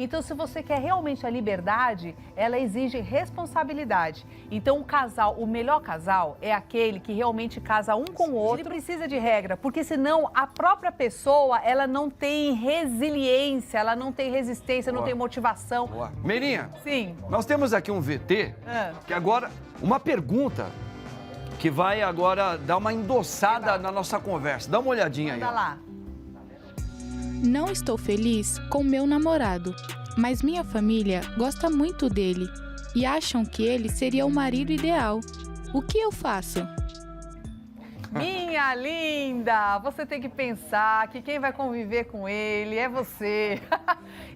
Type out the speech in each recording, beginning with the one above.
Então, se você quer realmente a liberdade, ela exige responsabilidade. Então, o melhor casal é aquele que realmente casa um com o outro. Ele precisa de regra, porque senão a própria pessoa, ela não tem resiliência, ela não tem resistência, não tem motivação. Boa. Meirinha, Sim. nós temos aqui um VT, que agora, uma pergunta que vai agora dar uma endossada na nossa conversa. Dá uma olhadinha aí. Manda lá. Não estou feliz com meu namorado, mas minha família gosta muito dele e acham que ele seria o marido ideal. O que eu faço? Minha linda, você tem que pensar que quem vai conviver com ele é você.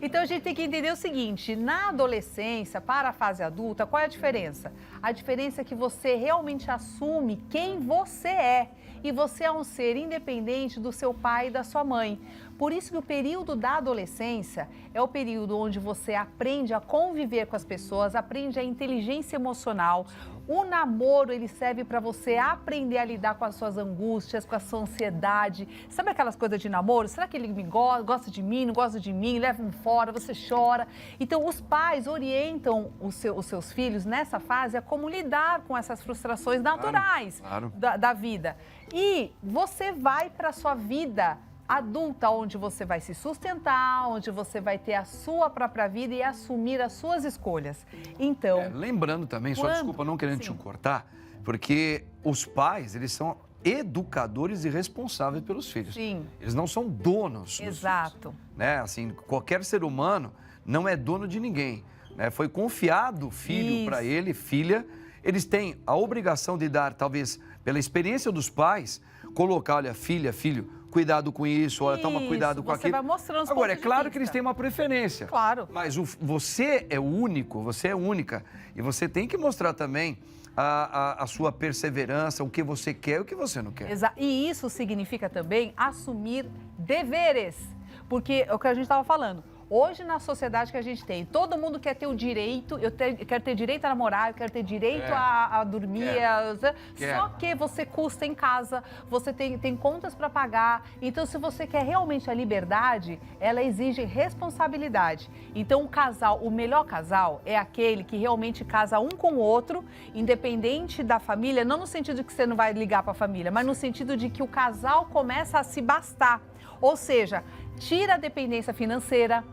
Então a gente tem que entender o seguinte, na adolescência, para a fase adulta, qual é a diferença? A diferença é que você realmente assume quem você é. E você é um ser independente do seu pai e da sua mãe. Por isso que o período da adolescência é o período onde você aprende a conviver com as pessoas, aprende a inteligência emocional. O namoro, ele serve para você aprender a lidar com as suas angústias, com a sua ansiedade. Sabe aquelas coisas de namoro? Será que ele me gosta de mim, não gosta de mim, leva-me fora, você chora? Então, os pais orientam os seus filhos nessa fase a como lidar com essas frustrações naturais da vida. E você vai para a sua vida adulta, onde você vai se sustentar, onde você vai ter a sua própria vida e assumir as suas escolhas. Então... lembrando também, só desculpa não querendo te cortar, porque os pais, eles são educadores e responsáveis pelos filhos. Sim. Eles não são donos. Exato. Né? Assim, qualquer ser humano não é dono de ninguém. Né? Foi confiado filho para ele, filha. Eles têm a obrigação de dar, talvez, pela experiência dos pais, colocar, olha, filha, filho, cuidado com isso, olha, toma cuidado com aquilo. Você vai mostrando os Agora, é pontos de claro vista. que eles têm uma preferência. Claro. Mas você é único, você é única. E você tem que mostrar também a sua perseverança, o que você quer e o que você não quer. E isso significa também assumir deveres. Porque é o que a gente estava falando. Hoje, na sociedade que a gente tem, todo mundo quer ter o direito, eu quero ter direito a namorar, eu quero ter direito a dormir, só que você custa em casa, você tem contas para pagar. Então, se você quer realmente a liberdade, ela exige responsabilidade. Então, o melhor casal é aquele que realmente casa um com o outro, independente da família, não no sentido de que você não vai ligar para a família, mas no sentido de que o casal começa a se bastar. Ou seja, tira a dependência financeira,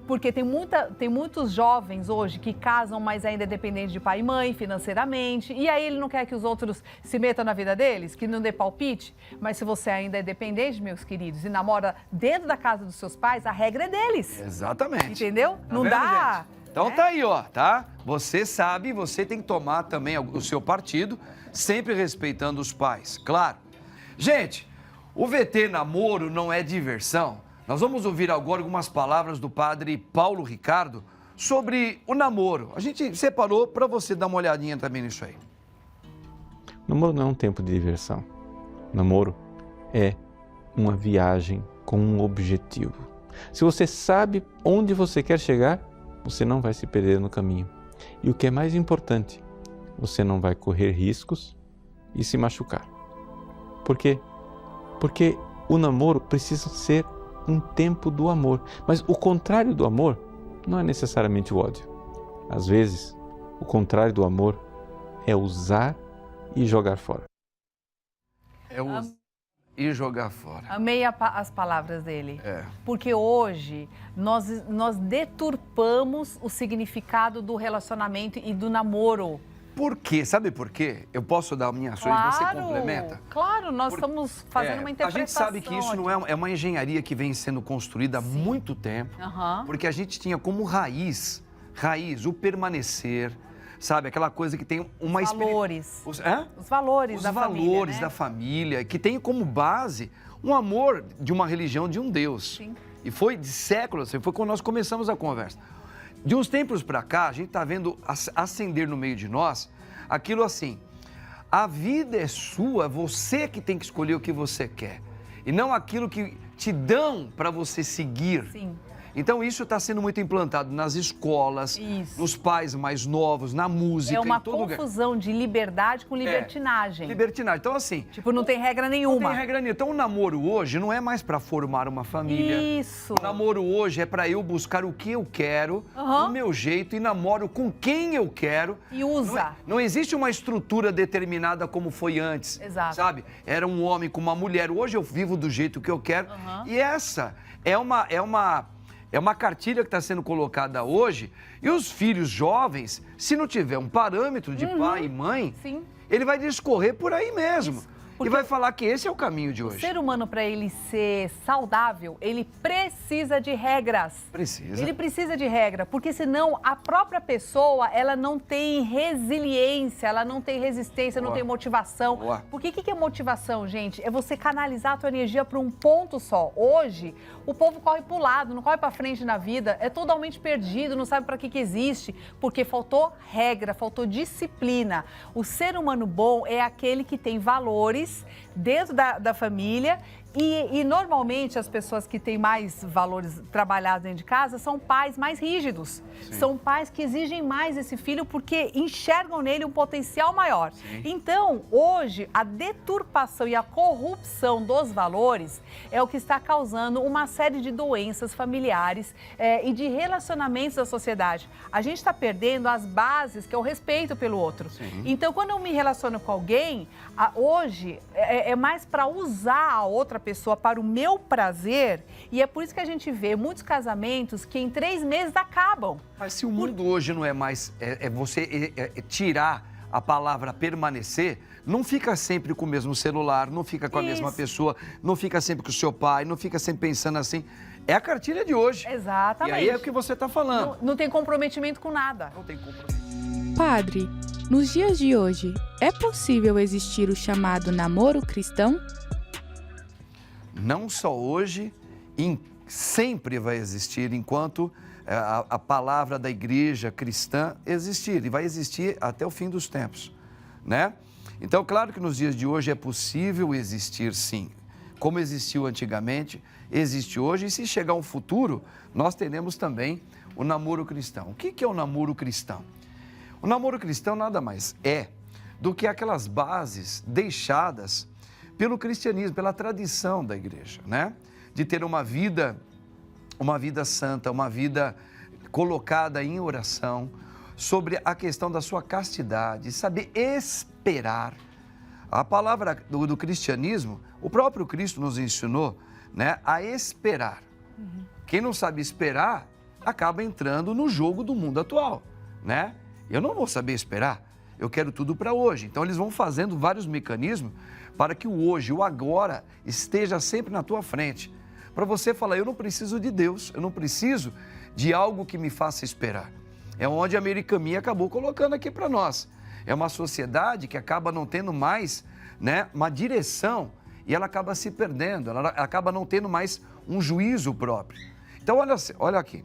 porque tem muitos jovens hoje que casam, mas ainda é dependente de pai e mãe financeiramente, e aí ele não quer que os outros se metam na vida deles, que não dê palpite. Mas se você ainda é dependente, meus queridos, e namora dentro da casa dos seus pais, a regra é deles. Exatamente. Entendeu? Tá não vendo, dá... gente? Então tá aí, ó, tá? Você sabe, você tem que tomar também o seu partido, sempre respeitando os pais, claro. Gente, o VT namoro não é diversão. Nós vamos ouvir agora algumas palavras do padre Paulo Ricardo sobre o namoro. A gente separou para você dar uma olhadinha também nisso aí. Namoro não é um tempo de diversão. Namoro é uma viagem com um objetivo. Se você sabe onde você quer chegar, você não vai se perder no caminho. E o que é mais importante, você não vai correr riscos e se machucar. Por quê? Porque o namoro precisa ser um tempo do amor. Mas o contrário do amor não é necessariamente o ódio. Às vezes, o contrário do amor é usar e jogar fora. E jogar fora. Amei as palavras dele. Porque hoje nós deturpamos o significado do relacionamento e do namoro. Por quê? Sabe por quê? Eu posso dar a minha sua e você complementa? Claro, nós estamos fazendo uma interpretação. A gente sabe que isso não é uma engenharia que vem sendo construída há muito tempo, porque a gente tinha como raiz, o permanecer, sabe? Aquela coisa que tem uma valores. Os valores da família. Os valores da família, que tem como base um amor de uma religião, de um Deus. Sim. E foi de séculos, foi quando nós começamos a conversa. De uns tempos para cá, a gente está vendo acender no meio de nós aquilo assim, a vida é sua, você que tem que escolher o que você quer. E não aquilo que te dão para você seguir. Sim. Então isso está sendo muito implantado nas escolas, Isso. nos pais mais novos, na música, É uma em todo lugar. confusão de liberdade com libertinagem. Libertinagem. Então assim, Tipo, não tem regra nenhuma. não tem regra nenhuma. Então o namoro hoje não é mais para formar uma família. Isso. O namoro hoje é para eu buscar o que eu quero, Aham. do meu jeito, e namoro com quem eu quero. E usa. Não existe uma estrutura determinada como foi antes. Exato. Sabe? Era um homem com uma mulher. Hoje eu vivo do jeito que eu quero. Aham. E essa é uma cartilha que está sendo colocada hoje. E os filhos jovens, se não tiver um parâmetro de pai e mãe, Sim. ele vai discorrer por aí mesmo. Isso. E Porque vai falar que esse é o caminho de o hoje. ser humano, para ele ser saudável, ele precisa de regras. Precisa. Ele precisa de regra, porque senão a própria pessoa, ela não tem resiliência, ela não tem resistência, não Boa. tem motivação. Boa. Porque o que é motivação, gente? É você canalizar a tua energia para um ponto só. Hoje, o povo corre para o lado, não corre para frente na vida, é totalmente perdido, não sabe para que existe, porque faltou regra, faltou disciplina. O ser humano bom é aquele que tem valores dentro da família e normalmente as pessoas que têm mais valores trabalhados dentro de casa são pais mais rígidos. Sim. São pais que exigem mais esse filho porque enxergam nele um potencial maior. Sim. Então, hoje, a deturpação e a corrupção dos valores é o que está causando uma série de doenças familiares e de relacionamentos da sociedade. A gente está perdendo as bases, que é o respeito pelo outro. Sim. Então, quando eu me relaciono com alguém, hoje é mais para usar a outra pessoa para o meu prazer, e é por isso que a gente vê muitos casamentos que em 3 meses acabam. Mas se o mundo hoje não é mais você tirar a palavra permanecer, não fica sempre com o mesmo celular, não fica com a mesma Isso. pessoa, não fica sempre com o seu pai, não fica sempre pensando assim. É a cartilha de hoje. Exatamente. E aí é o que você está falando. Não tem comprometimento com nada. Não tem compromisso. Padre, nos dias de hoje, é possível existir o chamado namoro cristão? Não só hoje, sempre vai existir enquanto a palavra da igreja cristã existir. E vai existir até o fim dos tempos, né? Então, claro que nos dias de hoje é possível existir, sim. Como existiu antigamente, existe hoje. E se chegar um futuro, nós teremos também o namoro cristão. O que é o namoro cristão? O namoro cristão nada mais é do que aquelas bases deixadas pelo cristianismo, pela tradição da igreja, né? De ter uma vida santa, uma vida colocada em oração, sobre a questão da sua castidade, saber esperar. A palavra do cristianismo, o próprio Cristo nos ensinou, né, a esperar. Quem não sabe esperar, acaba entrando no jogo do mundo atual, né? Eu não vou saber esperar, eu quero tudo para hoje. Então eles vão fazendo vários mecanismos para que o hoje, o agora, esteja sempre na tua frente. Para você falar, eu não preciso de Deus, eu não preciso de algo que me faça esperar. É onde a Americaminha acabou colocando aqui para nós. É uma sociedade que acaba não tendo mais, né, uma direção e ela acaba se perdendo, ela acaba não tendo mais um juízo próprio. Então, olha aqui.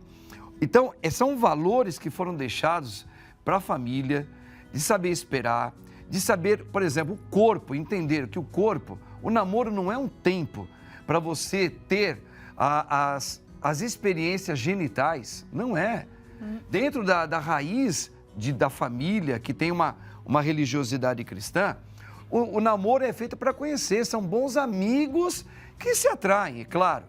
Então, são valores que foram deixados para a família, de saber esperar, de saber, por exemplo, o corpo, entender que o corpo, o namoro não é um tempo para você ter as experiências genitais, não é. Dentro da raiz da família, que tem uma religiosidade cristã, o namoro é feito para conhecer, são bons amigos que se atraem, é claro,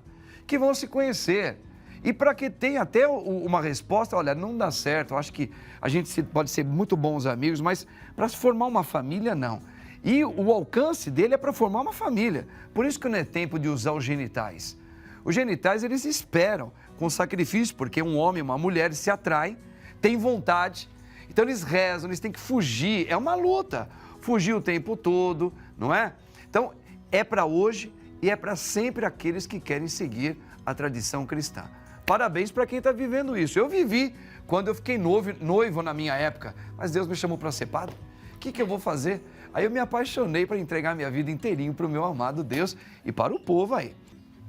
que vão se conhecer. E para que tenha até uma resposta, olha, não dá certo, eu acho que a gente pode ser muito bons amigos, mas para se formar uma família, não. E o alcance dele é para formar uma família. Por isso que não é tempo de usar os genitais. Os genitais, eles esperam com sacrifício, porque um homem e uma mulher se atraem, têm vontade, então eles rezam, eles têm que fugir, é uma luta, fugir o tempo todo, não é? Então, é para hoje e é para sempre aqueles que querem seguir a tradição cristã. Parabéns para quem está vivendo isso. Eu vivi quando eu fiquei noivo na minha época, mas Deus me chamou para ser padre. O que eu vou fazer? Aí eu me apaixonei para entregar minha vida inteirinho para o meu amado Deus e para o povo aí.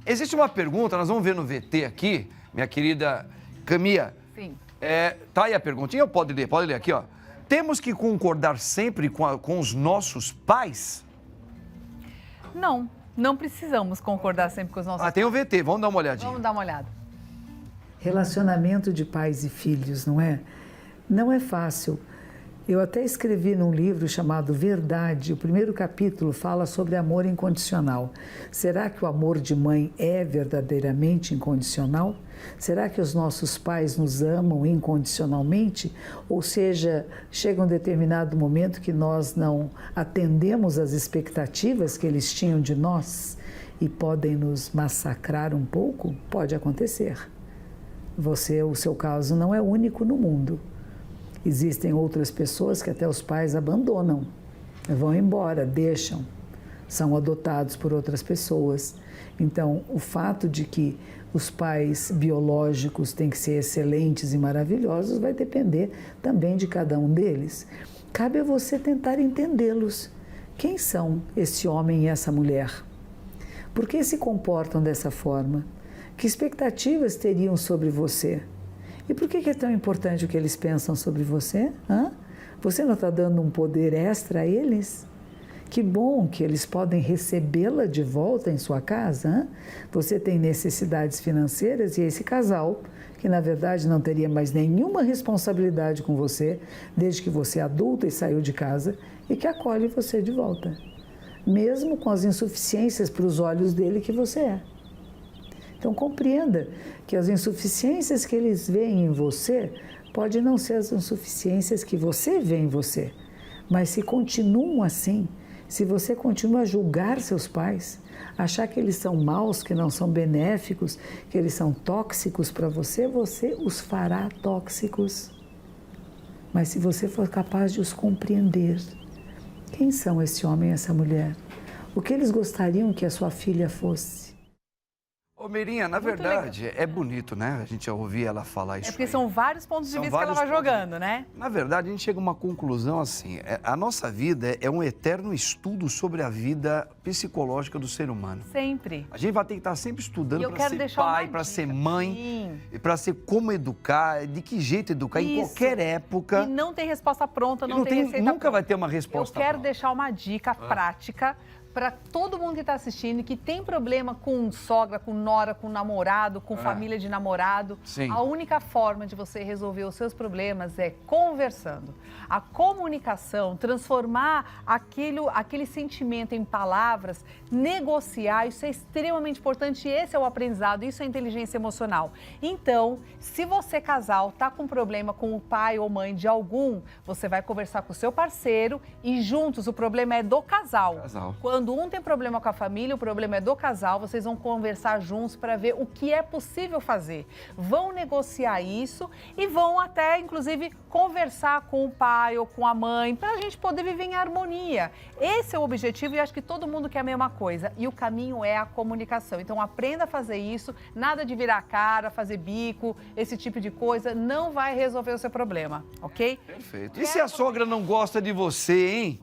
Existe uma pergunta, nós vamos ver no VT aqui, minha querida Camila. Sim. Tá aí a perguntinha, pode ler aqui, ó. Temos que concordar sempre com os nossos pais? Não precisamos concordar sempre com os nossos Tem o VT, vamos dar uma olhadinha. Vamos dar uma olhada. Relacionamento de pais e filhos, não é? Não é fácil. Eu até escrevi num livro chamado Verdade, o primeiro capítulo fala sobre amor incondicional. Será que o amor de mãe é verdadeiramente incondicional? Será que os nossos pais nos amam incondicionalmente? Ou seja, chega um determinado momento que nós não atendemos às expectativas que eles tinham de nós e podem nos massacrar um pouco? Pode acontecer. O seu caso não é único no mundo. Existem outras pessoas que até os pais abandonam, vão embora, deixam, são adotados por outras pessoas. Então, o fato de que os pais biológicos têm que ser excelentes e maravilhosos vai depender também de cada um deles. Cabe a você tentar entendê-los. Quem são esse homem e essa mulher? Por que se comportam dessa forma? Que expectativas teriam sobre você? E por que é tão importante o que eles pensam sobre você? Você não está dando um poder extra a eles? Que bom que eles podem recebê-la de volta em sua casa. Você tem necessidades financeiras e esse casal, que na verdade não teria mais nenhuma responsabilidade com você, desde que você é adulta e saiu de casa, e que acolhe você de volta, mesmo com as insuficiências para os olhos dele que você é. Então compreenda que as insuficiências que eles veem em você podem não ser as insuficiências que você vê em você, mas se continuam assim, se você continua a julgar seus pais, achar que eles são maus, que não são benéficos, que eles são tóxicos para você, você os fará tóxicos. Mas se você for capaz de os compreender, quem são esse homem e essa mulher? O que eles gostariam que a sua filha fosse? Ô, Mirinha, na verdade, é bonito, né? A gente ouvir ela falar isso. É porque aí. são vários pontos de vista que ela vai jogando, né? Na verdade, a gente chega a uma conclusão assim: a nossa vida é um eterno estudo sobre a vida psicológica do ser humano. Sempre. A gente vai ter que estar sempre estudando para ser deixar pai, para ser mãe, para ser como educar, de que jeito educar, em qualquer época. E não tem resposta pronta, não tem receita nunca pronta. vai ter uma resposta Eu quero pronta. deixar uma dica prática para todo mundo que está assistindo e que tem problema com sogra, com nora, com namorado, com família de namorado. Sim. A única forma de você resolver os seus problemas é conversando. A comunicação, transformar aquele sentimento em palavras, negociar, isso é extremamente importante e esse é o aprendizado, isso é inteligência emocional. Então, se você casal está com problema com o pai ou mãe de algum, você vai conversar com o seu parceiro e juntos, o problema é do casal. Quando um tem problema com a família, o problema é do casal, vocês vão conversar juntos para ver o que é possível fazer. Vão negociar isso e vão até, inclusive, conversar com o pai ou com a mãe para a gente poder viver em harmonia. Esse é o objetivo e acho que todo mundo quer a mesma coisa. E o caminho é a comunicação. Então, aprenda a fazer isso, nada de virar a cara, fazer bico, esse tipo de coisa, não vai resolver o seu problema, ok? Perfeito. E se a sogra não gosta de você, hein?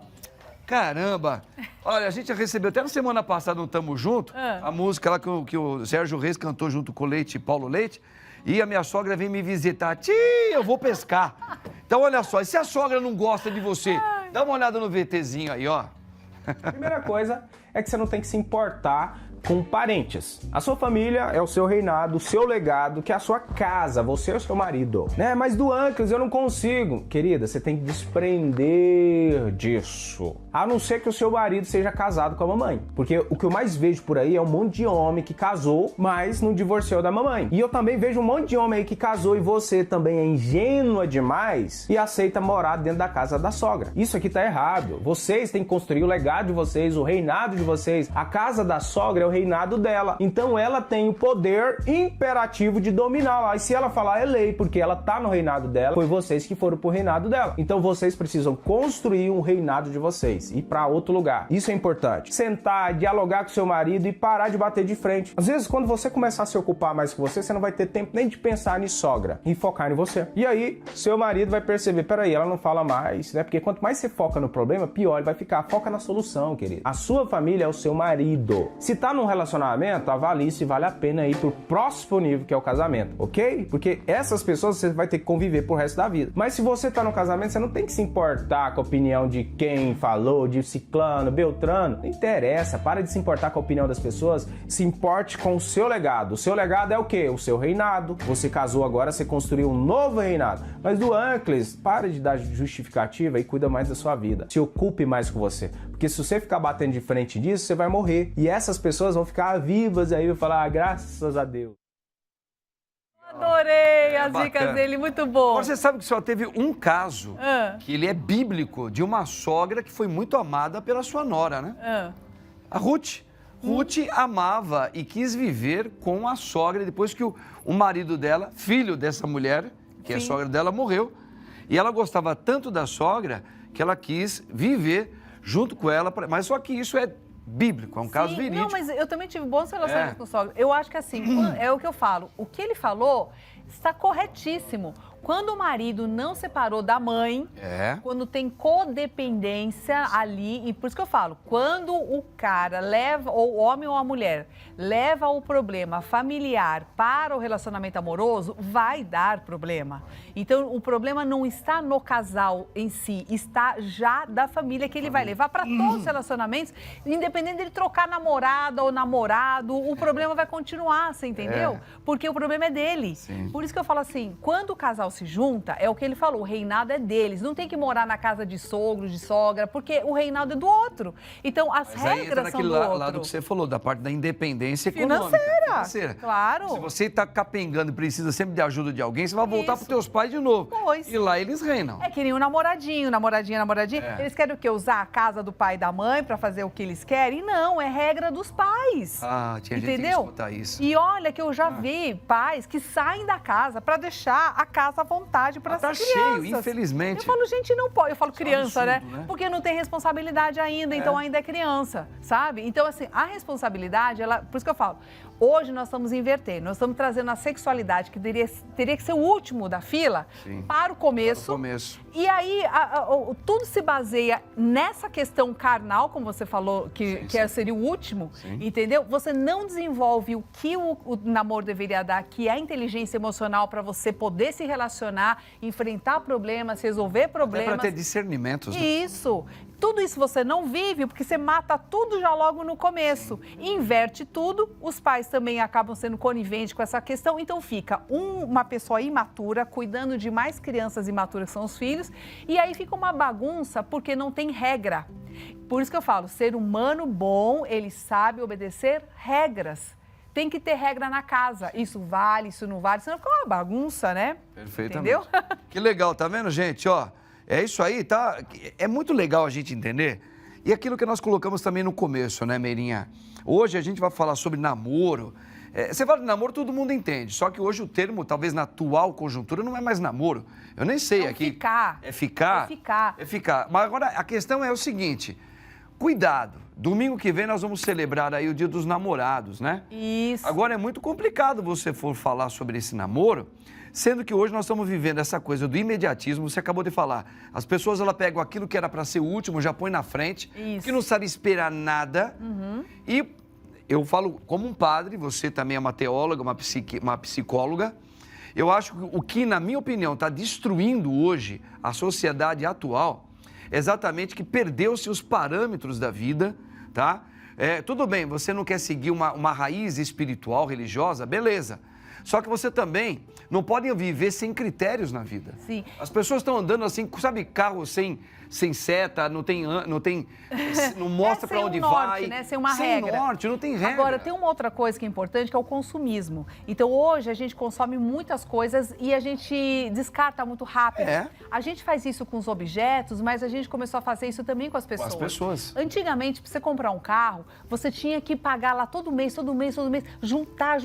Caramba! Olha, a gente recebeu até na semana passada no Tamo Junto, a música lá que o Sérgio Reis cantou junto com o Leite e Paulo Leite, e a minha sogra vem me visitar. Tia, eu vou pescar. Então, olha só, e se a sogra não gosta de você? Dá uma olhada no VTzinho aí, ó. Primeira coisa é que você não tem que se importar com parentes. A sua família é o seu reinado, o seu legado, que é a sua casa, você é o seu marido, né? Mas do Uncles eu não consigo. Querida, você tem que desprender disso. A não ser que o seu marido seja casado com a mamãe. Porque o que eu mais vejo por aí é um monte de homem que casou, mas não divorciou da mamãe. E eu também vejo um monte de homem aí que casou e você também é ingênua demais e aceita morar dentro da casa da sogra. Isso aqui tá errado. Vocês têm que construir o legado de vocês, o reinado de vocês. A casa da sogra é o reinado dela. Então ela tem o poder imperativo de dominar lá. E se ela falar é lei, porque ela tá no reinado dela, foi vocês que foram pro reinado dela. Então vocês precisam construir um reinado de vocês, ir para outro lugar. Isso é importante. Sentar, dialogar com seu marido e parar de bater de frente. Às vezes, quando você começar a se ocupar mais com você, você não vai ter tempo nem de pensar em sogra e focar em você. E aí, seu marido vai perceber, peraí, ela não fala mais, né? Porque quanto mais você foca no problema, pior ele vai ficar. Foca na solução, querido. A sua família é o seu marido. Se tá no num relacionamento, avalie se vale a pena ir pro próximo nível, que é o casamento, ok? Porque essas pessoas você vai ter que conviver pro resto da vida. Mas se você tá no casamento, você não tem que se importar com a opinião de quem falou, de ciclano, beltrano. Não interessa, para de se importar com a opinião das pessoas, se importe com o seu legado. O seu legado é o quê? O seu reinado. Você casou agora, você construiu um novo reinado. Mas do Anclis, para de dar justificativa e cuida mais da sua vida. Se ocupe mais com você. Porque se você ficar batendo de frente disso, você vai morrer. E essas pessoas vão ficar vivas aí e falar, graças a Deus. Adorei as bacana. dicas dele, muito bom. Agora, você sabe que só teve um caso que ele é bíblico, de uma sogra que foi muito amada pela sua nora, né? A Ruth. Ruth amava e quis viver com a sogra depois que o marido dela, filho dessa mulher, que é a sogra dela, morreu. E ela gostava tanto da sogra que ela quis viver junto com ela, mas só que isso é bíblico, é um caso verídico. Não, mas eu também tive bons relacionamentos com o sogro. Eu acho que assim, é o que eu falo, o que ele falou está corretíssimo. Quando o marido não separou da mãe, quando tem codependência ali, e por isso que eu falo, quando o cara leva, ou o homem ou a mulher, leva o problema familiar para o relacionamento amoroso, vai dar problema. Então, o problema não está no casal em si, está já da família que ele vai levar para todos os relacionamentos, independente dele trocar namorada ou namorado, o problema vai continuar, você entendeu? Porque o problema é dele. Sim. Por isso que eu falo assim, quando o casal se junta, é o que ele falou, o reinado é deles. Não tem que morar na casa de sogro, de sogra, porque o reinado é do outro. Então, as regras são do outro. Lado que você falou, da parte da independência financeira. Financeira. Claro. Se você está capengando e precisa sempre de ajuda de alguém, você vai voltar para os teus pais de novo. Pois. E lá eles reinam. É que nem um namoradinho. Eles querem o quê? Usar a casa do pai e da mãe para fazer o que eles querem? Não, é regra dos pais. Ah, tinha gente que escutar isso. E olha que eu já vi pais que saem da casa para deixar a casa à vontade para as crianças. Tá cheio, infelizmente. Eu falo, gente, não pode. Eu falo criança, absurdo, né? Porque não tem responsabilidade ainda, então ainda é criança, sabe? Então, assim, a responsabilidade, por isso que eu falo, hoje nós estamos invertendo, nós estamos trazendo a sexualidade, que teria que ser o último da fila, para o começo. Para o começo. E aí, tudo se baseia nessa questão carnal, como você falou, que seria o último, entendeu? Você não desenvolve o que o namoro deveria dar, que é a inteligência emocional para você poder se relacionar, enfrentar problemas, resolver problemas. É para ter discernimentos. Né? Isso. Tudo isso você não vive porque você mata tudo já logo no começo. Inverte tudo, os pais também acabam sendo coniventes com essa questão, então fica uma pessoa imatura cuidando de mais crianças imaturas que são os filhos, e aí fica uma bagunça porque não tem regra. Por isso que eu falo, ser humano bom, ele sabe obedecer regras. Tem que ter regra na casa. Isso vale, isso não vale, senão fica uma bagunça, né? Perfeitamente. Entendeu? Que legal, tá vendo, gente? Ó, é isso aí, tá? É muito legal a gente entender. E aquilo que nós colocamos também no começo, né, Meirinha? Hoje a gente vai falar sobre namoro. Você fala de namoro, todo mundo entende. Só que hoje o termo, talvez na atual conjuntura, não é mais namoro. Eu nem sei aqui. Ficar. É ficar? É ficar. É ficar. Mas agora a questão é o seguinte: cuidado. Domingo que vem nós vamos celebrar aí o Dia dos Namorados, né? Isso. Agora é muito complicado você for falar sobre esse namoro, sendo que hoje nós estamos vivendo essa coisa do imediatismo. Você acabou de falar. As pessoas, elas pegam aquilo que era para ser o último, já põe na frente, que não sabe esperar nada. E eu falo como um padre, você também é uma teóloga, uma psicóloga. Eu acho que o que, na minha opinião, está destruindo hoje a sociedade atual, é exatamente que perdeu-se os parâmetros da vida, tá? Tudo bem, você não quer seguir uma raiz espiritual, religiosa, beleza. Só que você também não pode viver sem critérios na vida. Sim. As pessoas estão andando assim, sabe, carro sem seta, não mostra para onde norte, vai. Né? Sem uma regra. Sem norte, não tem regra. Agora, tem uma outra coisa que é importante, que é o consumismo. Então, hoje, a gente consome muitas coisas e a gente descarta muito rápido. A gente faz isso com os objetos, mas a gente começou a fazer isso também com as pessoas. Com as pessoas. Antigamente, para você comprar um carro, você tinha que pagar lá todo mês, juntar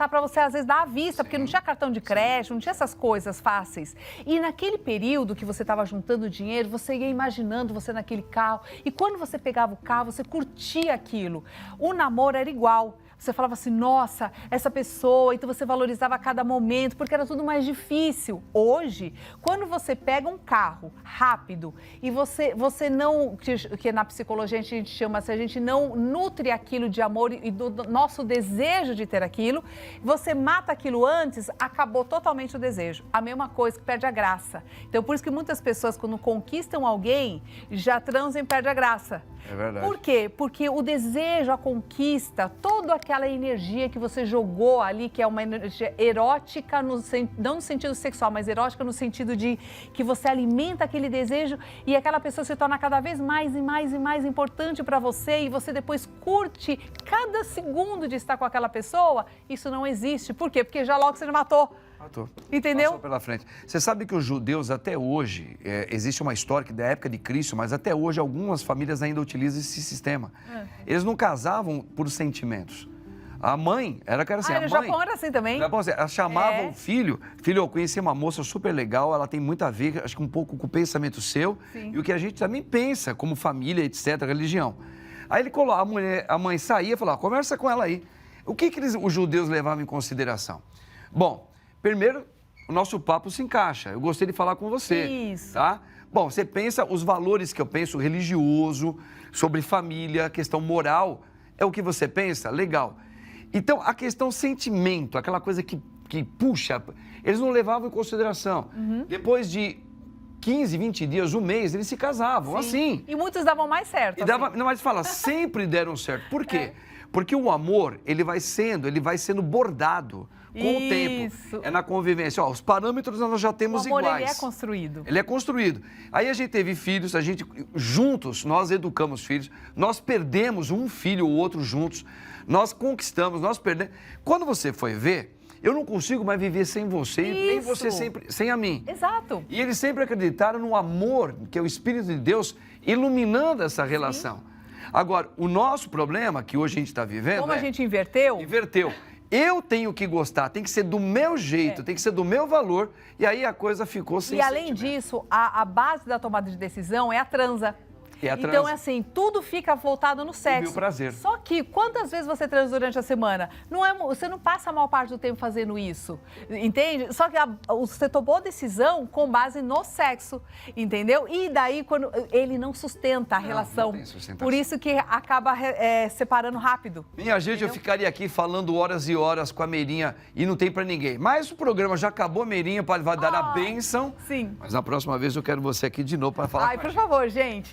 para você, às vezes, dar à vista, porque não tinha cartão de crédito, não tinha essas coisas fáceis. E naquele período que você estava juntando dinheiro, você ia imaginando você naquele carro. E quando você pegava o carro, você curtia aquilo. O namoro era igual. você falava assim, nossa, essa pessoa, então você valorizava cada momento, porque era tudo mais difícil. Hoje, quando você pega um carro rápido e você não, que na psicologia a gente chama, se a gente não nutre aquilo de amor e do nosso desejo de ter aquilo, você mata aquilo antes, acabou totalmente o desejo. A mesma coisa que perde a graça. Então, por isso que muitas pessoas, quando conquistam alguém, já transam e perdem a graça. É verdade. Por quê? Porque o desejo, a conquista, toda aquela energia que você jogou ali, que é uma energia erótica, não no sentido sexual, mas erótica no sentido de que você alimenta aquele desejo e aquela pessoa se torna cada vez mais e mais e mais importante para você e você depois curte cada segundo de estar com aquela pessoa, isso não existe. Por quê? Porque já logo você já matou. Entendeu? Passou pela frente. Você sabe que os judeus até hoje, existe uma história que da época de Cristo, mas até hoje algumas famílias ainda utilizam esse sistema. Eles não casavam por sentimentos. A mãe, era assim, a mãe... no Japão era assim também. No Japão, ela chamava o filho, eu conheci uma moça super legal, ela tem muito a ver, acho que um pouco com o pensamento seu, Sim. e o que a gente também pensa, como família, etc., religião. Aí ele colocou, a mãe saía e falava, conversa com ela aí. O que os judeus levavam em consideração? Bom, primeiro, o nosso papo se encaixa. Eu gostei de falar com você. Isso. Tá? Bom, você pensa, os valores que eu penso, religioso, sobre família, questão moral, é o que você pensa? Legal. Então, a questão sentimento, aquela coisa que puxa, eles não levavam em consideração. Depois de 15, 20 dias, um mês, eles se casavam, assim. E muitos davam mais certo. E dava, não, mas fala, sempre deram certo. Por quê? Porque o amor, ele vai sendo bordado com o tempo. É na convivência. Ó, os parâmetros nós já temos iguais. O amor, ele é construído. Ele é construído. Aí a gente teve filhos, juntos, nós educamos filhos, nós perdemos um filho ou outro juntos, nós conquistamos, nós perdemos. Quando você foi ver, eu não consigo mais viver sem você, nem você sempre sem a mim. Exato. E eles sempre acreditaram no amor, que é o Espírito de Deus, iluminando essa relação. Agora, o nosso problema, que hoje a gente está vivendo Como a gente inverteu? Inverteu. Eu tenho que gostar, tem que ser do meu jeito, tem que ser do meu valor, e aí a coisa ficou sem E além sentimento. disso, a base da tomada de decisão é a transa. Então, é assim, tudo fica voltado no sexo. O prazer. Só que, quantas vezes você transa durante a semana? Você não passa a maior parte do tempo fazendo isso, entende? Só que você tomou a decisão com base no sexo, entendeu? E daí, quando ele não sustenta a relação. Não tem sustentação. Por isso que acaba separando rápido. Minha gente, eu ficaria aqui falando horas e horas com a Meirinha e não tem pra ninguém. Mas o programa já acabou, Meirinha, vai dar a bênção. Sim. Mas na próxima vez eu quero você aqui de novo para falar com a Por gente. favor, gente.